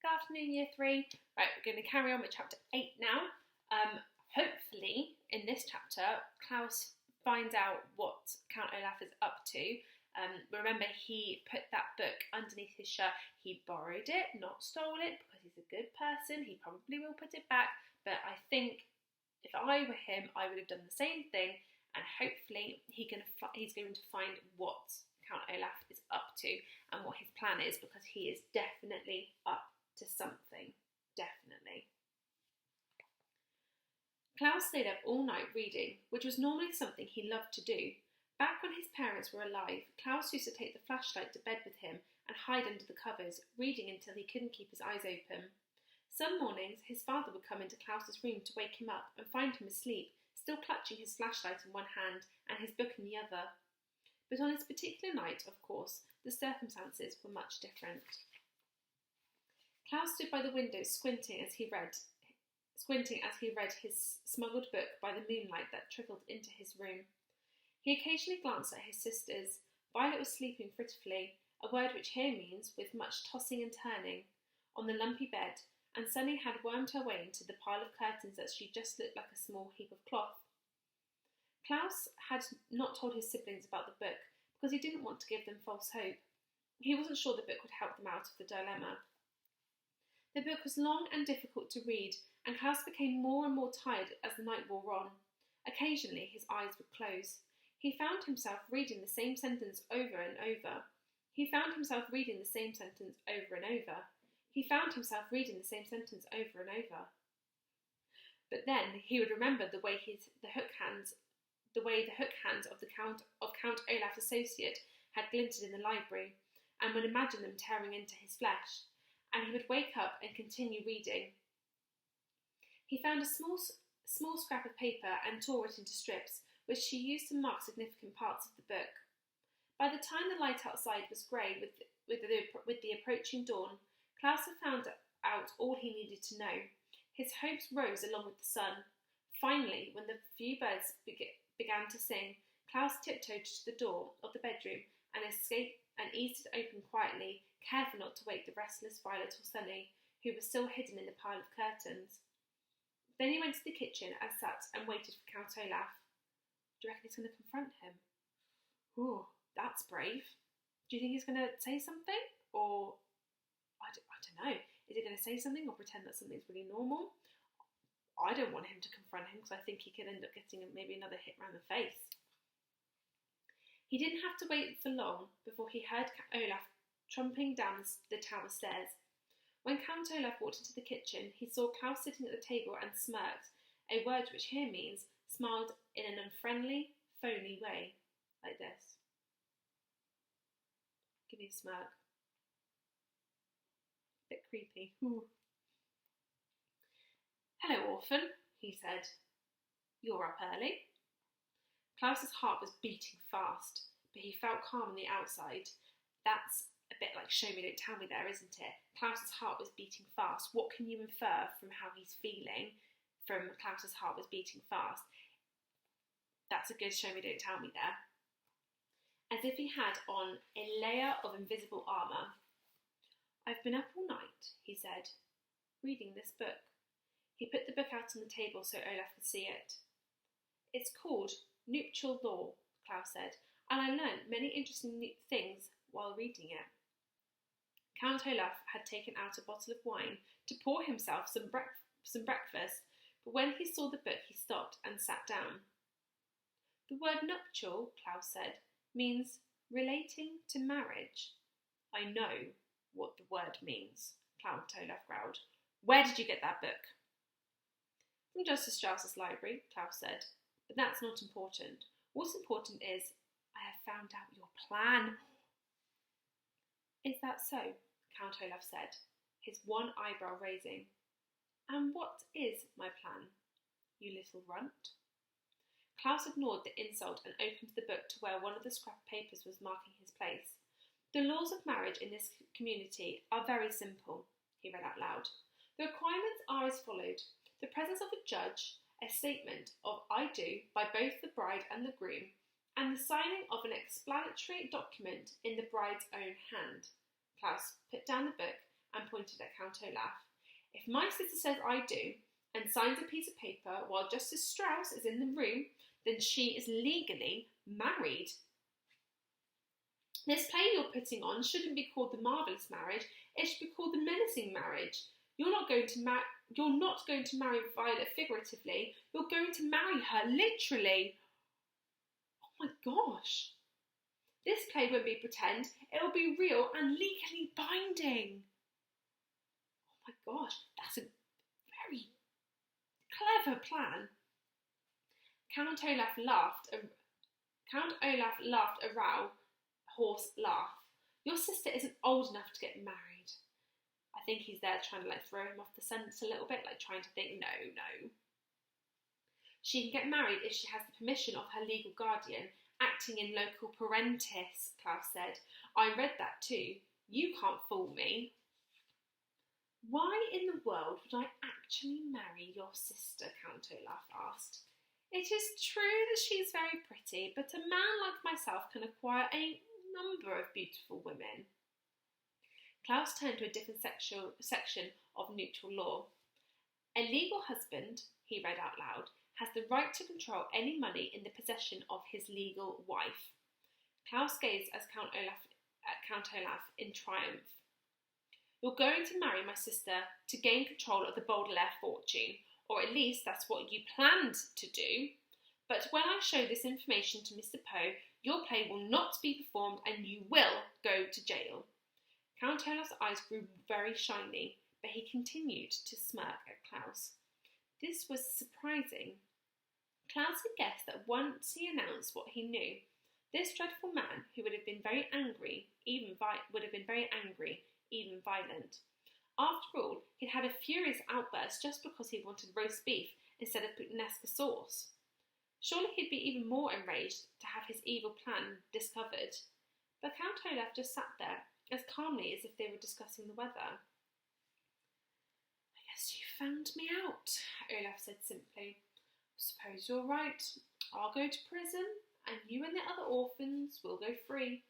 Good afternoon, Year 3. Right, we're going to carry on with Chapter 8 now. Hopefully, in this chapter, Klaus finds out what Count Olaf is up to. Remember, he put that book underneath his shirt. He borrowed it, not stole it, because he's a good person. He probably will put it back, but I think if I were him, I would have done the same thing, and hopefully he's going to find what Count Olaf is up to and what his plan is, because he is definitely up to something. Definitely. Klaus stayed up all night reading, which was normally something he loved to do. Back when his parents were alive, Klaus used to take the flashlight to bed with him and hide under the covers, reading until he couldn't keep his eyes open. Some mornings, his father would come into Klaus's room to wake him up and find him asleep, still clutching his flashlight in one hand and his book in the other. But on this particular night, of course, the circumstances were much different. Klaus stood by the window squinting as he read his smuggled book by the moonlight that trickled into his room. He occasionally glanced at his sisters. Violet was sleeping fitfully, a word which here means with much tossing and turning, on the lumpy bed, and Sunny had wormed her way into the pile of curtains that she just looked like a small heap of cloth. Klaus had not told his siblings about the book because he didn't want to give them false hope. He wasn't sure the book would help them out of the dilemma. The book was long and difficult to read, and Klaus became more and more tired as the night wore on. Occasionally his eyes would close. He found himself reading the same sentence over and over. He found himself reading the same sentence over and over. He found himself reading the same sentence over and over. But then he would remember the way the hook hands of Count Olaf's associate had glinted in the library, and would imagine them tearing into his flesh, and he would wake up and continue reading. He found a small scrap of paper and tore it into strips, which she used to mark significant parts of the book. By the time the light outside was grey with the approaching dawn, Klaus had found out all he needed to know. His hopes rose along with the sun. Finally, when the few birds began to sing, Klaus tiptoed to the door of the bedroom and eased it open quietly, careful not to wake the restless Violet or Sunny, who was still hidden in the pile of curtains. Then he went to the kitchen and sat and waited for Count Olaf. Do you reckon he's going to confront him? Oh, that's brave. Do you think he's going to say something? Or, I don't know. Is he going to say something or pretend that something's really normal? I don't want him to confront him because I think he could end up getting maybe another hit round the face. He didn't have to wait for long before he heard Olaf trumping down the tower stairs. When Count Olaf walked into the kitchen, he saw Klaus sitting at the table and smirked, a word which here means smiled in an unfriendly, phony way, like this. Give me a smirk. Bit creepy. Ooh. Hello, orphan, he said. You're up early. Klaus's heart was beating fast, but he felt calm on the outside. That's a bit like show me, don't tell me there, isn't it? Klaus's heart was beating fast. What can you infer from how he's feeling from Klaus's heart was beating fast? That's a good show me, don't tell me there. As if he had on a layer of invisible armour. I've been up all night, he said, reading this book. He put the book out on the table so Olaf could see it. It's called Nuptial Law, Klaus said, and I learned many interesting things while reading it. Count Olaf had taken out a bottle of wine to pour himself some breakfast, but when he saw the book he stopped and sat down. The word nuptial, Klaus said, means relating to marriage. I know what the word means, Count Olaf growled. Where did you get that book? From Justice Strauss's library, Klaus said, but that's not important. What's important is I have found out your plan. Is that so? Count Olaf said, his one eyebrow raising. And what is my plan, you little runt? Klaus ignored the insult and opened the book to where one of the scrap papers was marking his place. The laws of marriage in this community are very simple, he read out loud. The requirements are as followed. The presence of a judge, a statement of I do by both the bride and the groom, and the signing of an explanatory document in the bride's own hand. Klaus put down the book and pointed at Count Olaf. If my sister says I do, and signs a piece of paper while Justice Strauss is in the room, then she is legally married. This play you're putting on shouldn't be called The Marvellous Marriage, it should be called The Menacing Marriage. You're not going to marry Violet figuratively, you're going to marry her literally. Oh my gosh. This play won't be pretend, it'll be real and legally binding. Oh my gosh, that's a very clever plan. Count Olaf laughed a hoarse laugh. Your sister isn't old enough to get married. I think he's there trying to throw him off the scent a little bit, trying to think, no. She can get married if she has the permission of her legal guardian, acting in loco parentis, Klaus said. I read that too. You can't fool me. Why in the world would I actually marry your sister? Count Olaf asked. It is true that she is very pretty, but a man like myself can acquire a number of beautiful women. Klaus turned to a different section of neutral law. A legal husband, he read out loud, has the right to control any money in the possession of his legal wife. Klaus gazed at Count Olaf in triumph. You're going to marry my sister to gain control of the Baudelaire fortune, or at least that's what you planned to do. But when I show this information to Mr. Poe, your play will not be performed and you will go to jail. Count Olaf's eyes grew very shiny, but he continued to smirk at Klaus. This was surprising. Klaus had guessed that once he announced what he knew, this dreadful man, who would have been very angry, even violent. After all, he'd had a furious outburst just because he wanted roast beef instead of puttanesca sauce. Surely he'd be even more enraged to have his evil plan discovered. But Count Olaf just sat there, as calmly as if they were discussing the weather. I guess you found me out, Olaf said simply. Suppose you're right. I'll go to prison, and you and the other orphans will go free.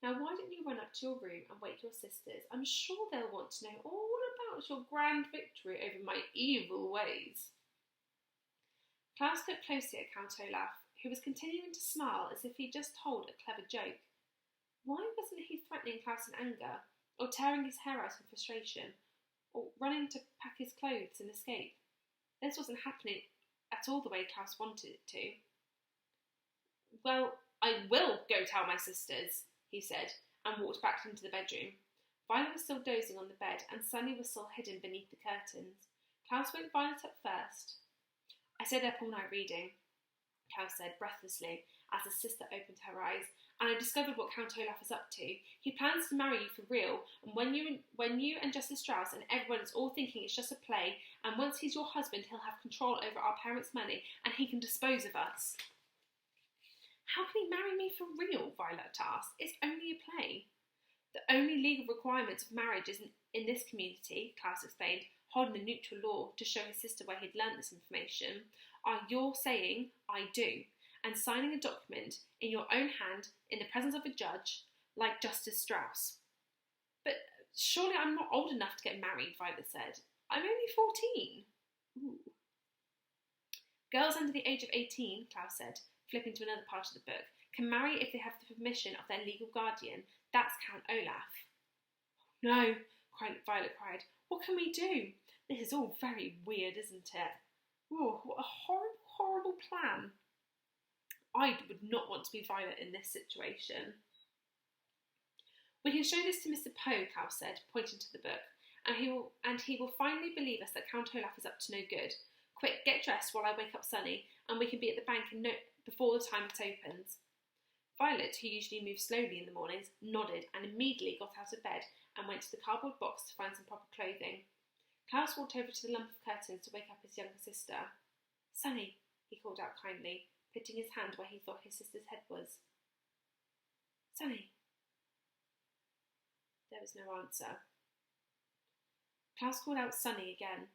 Now why don't you run up to your room and wake your sisters? I'm sure they'll want to know all about your grand victory over my evil ways. Klaus looked closely at Count Olaf, who was continuing to smile as if he'd just told a clever joke. Why wasn't he threatening Klaus in anger, or tearing his hair out in frustration, or running to pack his clothes and escape? This wasn't happening at all the way Klaus wanted it to. Well, I will go tell my sisters, he said, and walked back into the bedroom. Violet was still dozing on the bed, and Sunny was still hidden beneath the curtains. Klaus woke Violet up first. I stayed up all night reading, Klaus said breathlessly, as his sister opened her eyes, and I discovered what Count Olaf is up to. He plans to marry you for real, and when you and Justice Strauss and everyone is all thinking it's just a play, and once he's your husband, he'll have control over our parents' money, and he can dispose of us. How can he marry me for real? Violet asked. It's only a play. The only legal requirements of marriage is in this community, Klaus explained, holding the neutral law to show his sister where he'd learnt this information, are your saying, I do, and signing a document in your own hand in the presence of a judge, like Justice Strauss. But surely I'm not old enough to get married, Violet said. I'm only 14. Ooh. Girls under the age of 18, Klaus said, flipping to another part of the book, can marry if they have the permission of their legal guardian. That's Count Olaf. No, Violet cried. What can we do? This is all very weird, isn't it? Oh, what a horrible, horrible plan. I would not want to be Violet in this situation. We can show this to Mr. Poe, Klaus said, pointing to the book, and he will finally believe us that Count Olaf is up to no good. Quick, get dressed while I wake up Sunny, and we can be at the bank before the time it opens. Violet, who usually moved slowly in the mornings, nodded and immediately got out of bed and went to the cardboard box to find some proper clothing. Klaus walked over to the lump of curtains to wake up his younger sister. Sunny, he called out kindly, putting his hand where he thought his sister's head was. Sunny. There was no answer. Klaus called out Sunny again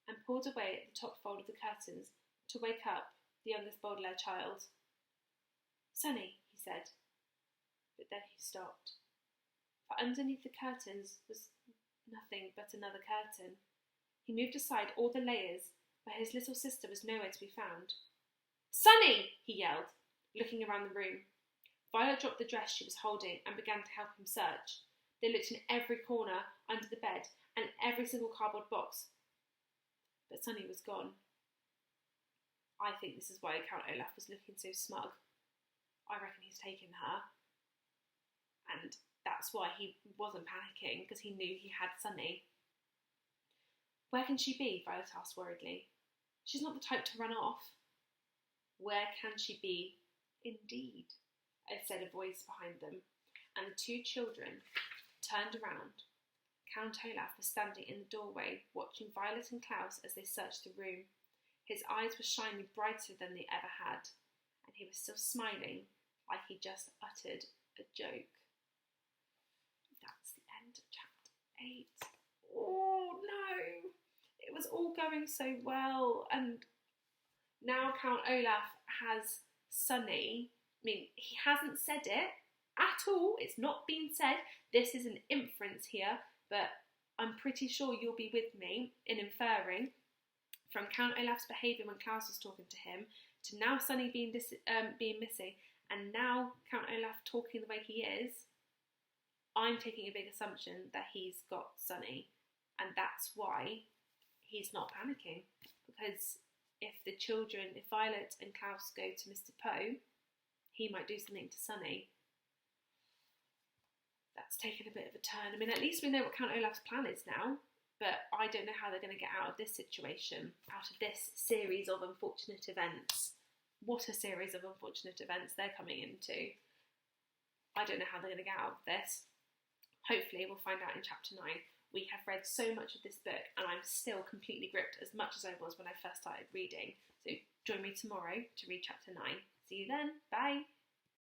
and pulled away at the top fold of the curtains to wake up the youngest Baudelaire child. Sunny, he said, but then he stopped, for underneath the curtains was Nothing but another curtain. He moved aside all the layers, but his little sister was nowhere to be found. "Sonny!" he yelled, looking around the room. Violet dropped the dress she was holding and began to help him search. They looked in every corner, under the bed, and every single cardboard box. But Sonny was gone. I think this is why Count Olaf was looking so smug. I reckon he's taken her. And that's why he wasn't panicking, because he knew he had Sonny. "Where can she be?" Violet asked worriedly. "She's not the type to run off." "Where can she be, indeed?" said a voice behind them, and the two children turned around. Count Olaf was standing in the doorway, watching Violet and Klaus as they searched the room. His eyes were shining brighter than they ever had, and he was still smiling like he just uttered a joke. That's the end of chapter 8. Oh no! It was all going so well, and now Count Olaf has Sonny. I mean, he hasn't said it at all. It's not been said. This is an inference here, but I'm pretty sure you'll be with me in inferring from Count Olaf's behaviour when Klaus was talking to him, to now Sonny being missing, and now Count Olaf talking the way he is. I'm taking a big assumption that he's got Sonny, and that's why he's not panicking. Because if Violet and Klaus go to Mr. Poe, he might do something to Sonny. That's taken a bit of a turn. I mean, at least we know what Count Olaf's plan is now, but I don't know how they're going to get out of this situation, out of this series of unfortunate events. What a series of unfortunate events they're coming into. I don't know how they're going to get out of this. Hopefully we'll find out in chapter 9. We have read so much of this book, and I'm still completely gripped as much as I was when I first started reading. So join me tomorrow to read chapter 9. See you then. Bye.